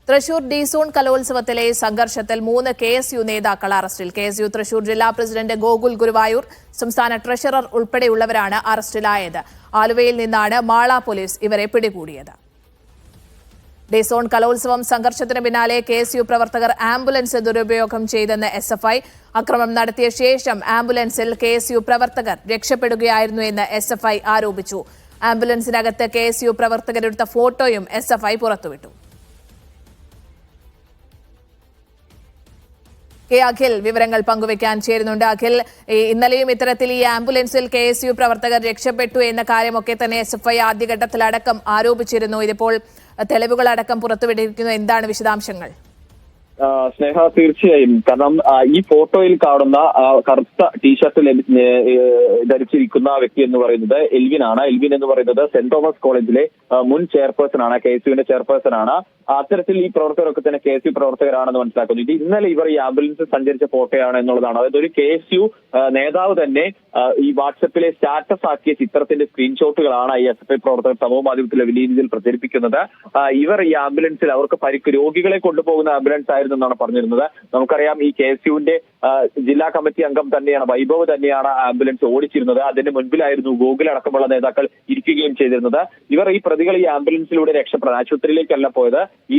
Thrissur D zone കലോത്സവത്തിലെ സംഘർഷത്തിൽ 3 KSU നേതാക്കൾ അറസ്റ്റിൽ. KSU തൃശൂർ ജില്ലാ പ്രസിഡന്റ് ഗോകുൽ ഗുരുവായൂർ, സംസ്ഥാന ട്രഷറർ ഉൾപ്പെടെയുള്ളവരാണ് അറസ്റ്റിലായത്. ആലുവയിൽ നിന്നാണ് മാള പോലീസ് ഇവരെ പിടികൂടിയത്. ഡി സോൺ കലോത്സവം സംഘർഷത്തിന് പിന്നാലെ KSU പ്രവർത്തകർ ആംബുലൻസ് ദുരുപയോഗം ചെയ്തെന്ന് SFI. അക്രമം നടത്തിയ ശേഷം ആംബുലൻസിൽ KSU പ്രവർത്തകർ രക്ഷപ്പെടുകയായിരുന്നു എന്ന് SFI ആരോപിച്ചു. ആംബുലൻസിനകത്ത് KSU പ്രവർത്തകരെടുത്ത ഫോട്ടോയും SFI പുറത്തുവിട്ടു. അഖിൽ വിവരങ്ങൾ പങ്കുവയ്ക്കാൻ ചേരുന്നുണ്ട്. അഖിൽ, ഇന്നലെയും ഇത്തരത്തിൽ ഈ ആംബുലൻസിൽ KSU പ്രവർത്തകർ രക്ഷപ്പെട്ടു എന്ന കാര്യമൊക്കെ തന്നെ SFI ആദ്യഘട്ടത്തിലടക്കം ആരോപിച്ചിരുന്നു. ഇതിപ്പോൾ തെളിവുകളടക്കം പുറത്തുവിട്ടിരിക്കുന്നു. എന്താണ് വിശദാംശങ്ങൾ? സ്നേഹ, തീർച്ചയായും. കാരണം ഈ ഫോട്ടോയിൽ കാണുന്ന കറുത്ത ടീഷർട്ട് ധരിച്ചിരിക്കുന്ന വ്യക്തി എന്ന് പറയുന്നത് എൽവിൻ ആണ്. എൽവിൻ എന്ന് പറയുന്നത് സെന്റ് തോമസ് കോളേജിലെ മുൻ ചെയർപേഴ്സൺ ആണ്, KSUവിന്റെ ചെയർപേഴ്സൺ ആണ്. അത്തരത്തിൽ ഈ പ്രവർത്തകരൊക്കെ തന്നെ KSU പ്രവർത്തകരാണെന്ന് മനസ്സിലാക്കുന്നു. ഇത് ഇന്നലെ ഇവർ ഈ ആംബുലൻസ് സഞ്ചരിച്ച ഫോട്ടോയാണ് എന്നുള്ളതാണ്. അതായത് ഒരു KSU നേതാവ് തന്നെ ഈ വാട്സപ്പിലെ സ്റ്റാറ്റസ് ആക്കിയ ചിത്രത്തിന്റെ സ്ക്രീൻഷോട്ടുകളാണ് ഈ SFI പ്രവർത്തകർ സമൂഹ മാധ്യമത്തിൽ വലിയ രീതിയിൽ പ്രചരിപ്പിക്കുന്നത്. ഇവർ ഈ ആംബുലൻസിൽ അവർക്ക് പരിക്ക് രോഗികളെ കൊണ്ടുപോകുന്ന ആംബുലൻസ് ആയിരുന്നെന്നാണ് പറഞ്ഞിരുന്നത്. നമുക്കറിയാം, ഈ KSUവിന്റെ ജില്ലാ കമ്മിറ്റി അംഗം തന്നെയാണ്, വൈഭവ് തന്നെയാണ് ആംബുലൻസ് ഓടിച്ചിരുന്നത്. അതിന് മുൻപിലായിരുന്നു ഗോകുൽ അടക്കമുള്ള നേതാക്കൾ ഇരിക്കുകയും ചെയ്തിരുന്നത്. ഇവർ ഈ പ്രതികൾ ഈ ആംബുലൻസിലൂടെ രക്ഷപ്പെടാൻ, ആശുപത്രിയിലേക്കല്ല പോയത്, ഈ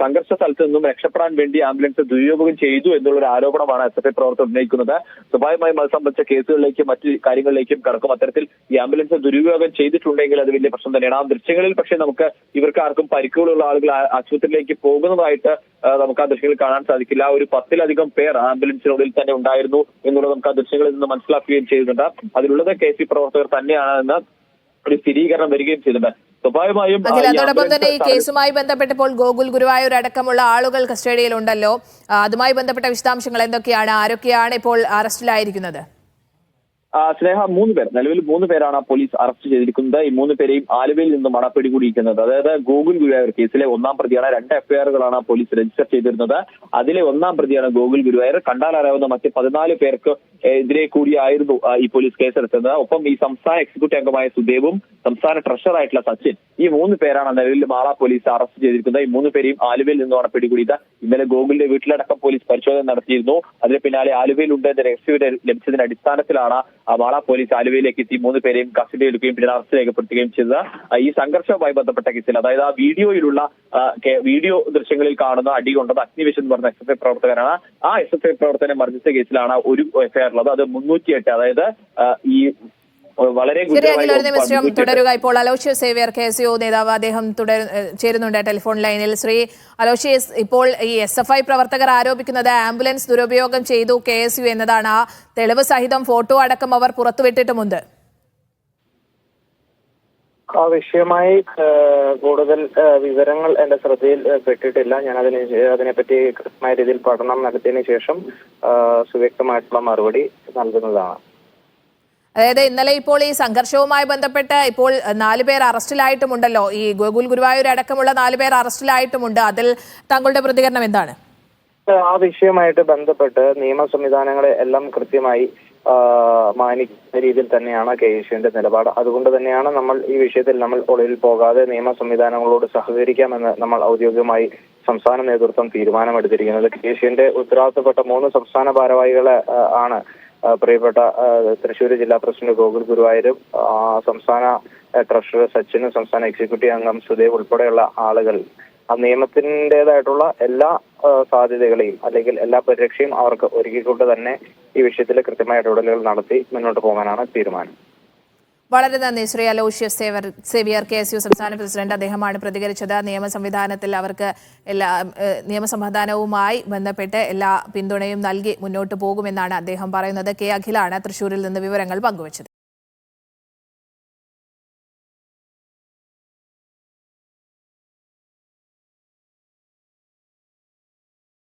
സംഘർഷ സ്ഥലത്ത് നിന്നും രക്ഷപ്പെടാൻ വേണ്ടി ആംബുലൻസ് ദുരുപയോഗം ചെയ്തു എന്നുള്ളൊരു ആരോപണമാണ് SFI പ്രവർത്തകർ ഉന്നയിക്കുന്നത്. സ്വാഭാവികമായും അത് സംബന്ധിച്ച കേസുകളിലേക്കും മറ്റു കാര്യങ്ങളിലേക്കും കടക്കും. അത്തരത്തിൽ ഈ ആംബുലൻസ് ദുരുപയോഗം ചെയ്തിട്ടുണ്ടെങ്കിൽ അത് വലിയ പ്രശ്നം തന്നെയാണ്. ആ ദൃശ്യങ്ങളിൽ പക്ഷേ നമുക്ക് ഇവർക്ക് ആർക്കും പരിക്കുകളുള്ള ആളുകൾ ആശുപത്രിയിലേക്ക് പോകുന്നതായിട്ട് നമുക്ക് ആ ദൃശ്യങ്ങളിൽ കാണാൻ സാധിക്കില്ല. ഒരു 10-ലധികം പേർ ആംബുലൻസിനുള്ളിൽ തന്നെ ഉണ്ടായിരുന്നു എന്നുള്ളത് നമുക്ക് ആ ദൃശ്യങ്ങളിൽ നിന്ന് മനസ്സിലാക്കുകയും ചെയ്യുന്നുണ്ട്. അതിലുള്ളത് KSU പ്രവർത്തകർ തന്നെയാണെന്ന് ഒരു സ്ഥിരീകരണം വരികയും ചെയ്തിട്ടുണ്ട്. സ്വാഭാവികമായും അതോടൊപ്പം തന്നെ ഈ കേസുമായി ബന്ധപ്പെട്ടപ്പോൾ ഗോകുൽ ഗുരുവായൂർ അടക്കമുള്ള ആളുകൾ കസ്റ്റഡിയിലുണ്ടല്ലോ. അതുമായി ബന്ധപ്പെട്ട വിശദാംശങ്ങൾ എന്തൊക്കെയാണ്? ആരൊക്കെയാണ് ഇപ്പോൾ അറസ്റ്റിലായിരിക്കുന്നത്? സ്നേഹ, 3 പേർ, നിലവിൽ 3 പേരാണ് പോലീസ് അറസ്റ്റ് ചെയ്തിരിക്കുന്നത്. ഈ 3 പേരെയും ആലുവയിൽ നിന്നുമാണ് പിടികൂടിയിരിക്കുന്നത്. അതായത് ഗോകുൽ ഗുരുവായൂർ കേസിലെ 1-ാം പ്രതിയാണ്. 2 FIRകളാണ് പോലീസ് രജിസ്റ്റർ ചെയ്തിരുന്നത്. അതിലെ 1-ാം പ്രതിയാണ് ഗോകുൽ ഗുരുവായൂർ. കണ്ടാൽ അറിയാവുന്ന മറ്റ് 14 പേർക്ക് എതിരെ കൂടിയായിരുന്നു ഈ പോലീസ് കേസെടുത്തത്. ഒപ്പം ഈ സംസ്ഥാന എക്സിക്യൂട്ടീവ് അംഗമായ സുദേവും സംസ്ഥാന ട്രഷറായിട്ടുള്ള സച്ചിൻ, ഈ 3 പേരാണ് നിലവിൽ മാള പോലീസ് അറസ്റ്റ് ചെയ്തിരിക്കുന്നത്. ഈ 3 പേരെയും ആലുവയിൽ നിന്നുമാണ് പിടികൂടിയത്. ഇന്നലെ ഗോകുലിന്റെ വീട്ടിലടക്കം പോലീസ് പരിശോധന നടത്തിയിരുന്നു. അതിന് പിന്നാലെ ആലുവയിൽ രഹസ്യ ലഭിച്ചതിന്റെ അടിസ്ഥാനത്തിലാണ് മാള പോലീസ് ആലുവയിലേക്ക് എത്തി 3 പേരെയും കസ്റ്റഡിയിലെടുക്കുകയും പിന്നീട് അറസ്റ്റ് രേഖപ്പെടുത്തുകയും ചെയ്തത്. ഈ സംഘർഷവുമായി ബന്ധപ്പെട്ട കേസിൽ, അതായത് ആ വീഡിയോയിലുള്ള വീഡിയോ ദൃശ്യങ്ങളിൽ കാണുന്ന അടി കൊണ്ടത് അഗ്നിവേശ് എന്ന് പറഞ്ഞ SFI പ്രവർത്തകനാണ്. ആ SFI പ്രവർത്തകനെ മർദ്ദിച്ച കേസിലാണ് ഒരു FIR ഉള്ളത്. അത് 308. അതായത് ഈ വളരെ തുടരുക. ഇപ്പോൾ അലോഷ്യസ് സേവ്യർ KSU നേതാവ്, അദ്ദേഹം ചേരുന്നുണ്ട് ടെലിഫോൺ ലൈനിൽ. ശ്രീ അലോഷ്യസ്, ഇപ്പോൾ ഈ SFI പ്രവർത്തകർ ആരോപിക്കുന്നത് ആംബുലൻസ് ദുരുപയോഗം ചെയ്തു KSU എന്നതാണ്. ആ തെളിവ് സഹിതം ഫോട്ടോ അടക്കം അവർ പുറത്തുവിട്ടിട്ടുമുണ്ട്. ആ വിഷയമായി കൂടുതൽ വിവരങ്ങൾ എന്റെ ശ്രദ്ധയിൽ പെട്ടിട്ടില്ല. ഞാൻ അതിനെപ്പറ്റി കൃത്യമായ രീതിയിൽ പഠനം നടത്തിയതിനു ശേഷം സുവ്യക്തമായിട്ടുള്ള മറുപടി നൽകുന്നതാണ്. അതായത് ഇന്നലെ ഇപ്പോൾ ഈ സംഘർഷവുമായി ബന്ധപ്പെട്ട് ഇപ്പോൾ 4 പേർ അറസ്റ്റിലായിട്ടുമുണ്ടല്ലോ. ഈ ഗോകുൽ ഗുരുവായൂർ അടക്കമുള്ള 4 പേർ അറസ്റ്റിലായിട്ടുമുണ്ട്. അതിൽ താങ്കളുടെ പ്രതികരണം എന്താണ്? ആ വിഷയമായിട്ട് ബന്ധപ്പെട്ട് നിയമ സംവിധാനങ്ങളെ എല്ലാം കൃത്യമായി മാനിക്കുന്ന രീതിയിൽ തന്നെയാണ് KSUവിന്റെ നിലപാട്. അതുകൊണ്ട് തന്നെയാണ് നമ്മൾ ഈ വിഷയത്തിൽ ഒളിവിൽ പോകാതെ നിയമ സംവിധാനങ്ങളോട് സഹകരിക്കാമെന്ന് നമ്മൾ ഔദ്യോഗികമായി സംസ്ഥാന നേതൃത്വം തീരുമാനമെടുത്തിരിക്കുന്നത്. KSUവിന്റെ ഉത്തരവാദിത്തപ്പെട്ട 3 സംസ്ഥാന ഭാരവാഹികളെ ആണ് പ്രിയപ്പെട്ട തൃശ്ശൂർ ജില്ലാ പ്രസിഡന്റ് ഗോകുൽ ഗുരുവായൂരും സംസ്ഥാന ട്രഷറർ സച്ചിനും സംസ്ഥാന എക്സിക്യൂട്ടീവ് അംഗം സുദേവ് ഉൾപ്പെടെയുള്ള ആളുകൾ ആ നിയമത്തിൻ്റെതായിട്ടുള്ള എല്ലാ സാധ്യതകളെയും അല്ലെങ്കിൽ എല്ലാ പരിരക്ഷയും അവർക്ക് ഒരുക്കിക്കൊണ്ട് തന്നെ ഈ വിഷയത്തിൽ കൃത്യമായ ഇടപെടലുകൾ നടത്തി മുന്നോട്ട് പോകാനാണ് തീരുമാനം. വളരെ നന്ദി ശ്രീ അലോഷ്യസ് സേവ്യർ KSU സംസ്ഥാന പ്രസിഡന്റ്. അദ്ദേഹമാണ് പ്രതികരിച്ചത്. നിയമസംവിധാനത്തിൽ അവർക്ക് നിയമസംവിധാനവുമായി ബന്ധപ്പെട്ട് എല്ലാ പിന്തുണയും നൽകി മുന്നോട്ട് പോകുമെന്നാണ് അദ്ദേഹം പറയുന്നത്. അഖിലാണ് തൃശ്ശൂരിൽ നിന്ന് വിവരങ്ങൾ പങ്കുവച്ചത്.